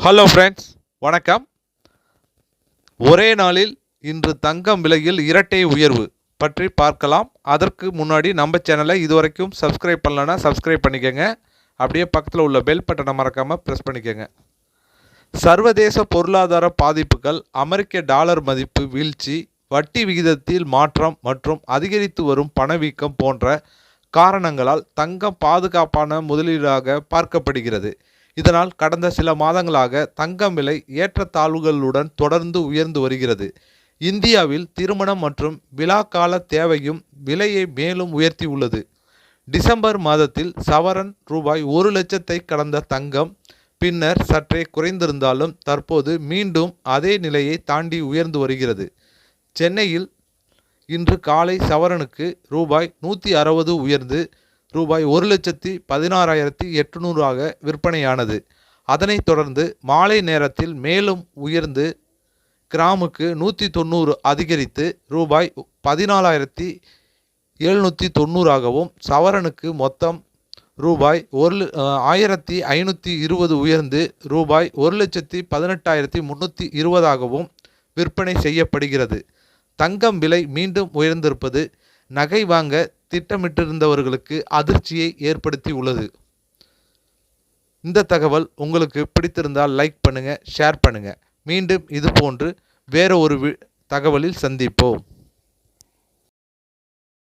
Hello friends, வணக்கம். ஒரே நாளில் இன்று தங்கம் விலையில் இரட்டை உயர்வு பற்றி பார்க்கலாம். அதற்கு முன்னாடி நம்ம சேனலை இதுவரைக்கும் சப்ஸ்கிரைப் பண்ணலன்னா சப்ஸ்கிரைப் பண்ணிக்கோங்க. அப்படியே பக்கத்தில் உள்ள பெல் பட்டனை மறக்காமல் ப்ரெஸ் பண்ணிக்கோங்க. சர்வதேச பொருளாதார பாதிப்புகள், அமெரிக்க டாலர் மதிப்பு வீழ்ச்சி, வட்டி விகிதத்தில் மாற்றம் மற்றும் அதிகரித்து வரும் பணவீக்கம் போன்ற காரணங்களால் தங்கம் பாதுகாப்பான முதலீடாக பார்க்கப்படுகிறது. இதனால் கடந்த சில மாதங்களாக தங்கம் விலை ஏற்றத்தாழ்வுகளுடன் தொடர்ந்து உயர்ந்து வருகிறது. இந்தியாவில் திருமணம் மற்றும் விழாக்கால தேவையும் விலையை மேலும் உயர்த்தி உள்ளது. டிசம்பர் மாதத்தில் சவரன் ரூபாய் 1,00,000 கடந்த தங்கம் பின்னர் சற்றே குறைந்திருந்தாலும் தற்போது மீண்டும் அதே நிலையை தாண்டி உயர்ந்து வருகிறது. சென்னையில் இன்று காலை சவரனுக்கு ரூபாய் 160 உயர்ந்து ரூபாய் 1,16,800 விற்பனையானது. அதனைத் தொடர்ந்து மாலை நேரத்தில் மேலும் உயர்ந்து கிராமுக்கு 190 அதிகரித்து ரூபாய் 14,790 சவரனுக்கு மொத்தம் ரூபாய் 1,520 உயர்ந்து ரூபாய் 1,18,320 விற்பனை செய்யப்படுகிறது. தங்கம் விலை மீண்டும் உயர்ந்திருப்பது நகை வாங்க திட்டமிட்டிருந்தவர்களுக்கு அதிர்ச்சியை ஏற்படுத்தி உள்ளது. இந்த தகவல் உங்களுக்கு பிடித்திருந்தால் லைக் பண்ணுங்க, ஷேர் பண்ணுங்க. மீண்டும் இது போன்று வேற ஒரு தகவலில் சந்திப்போம்.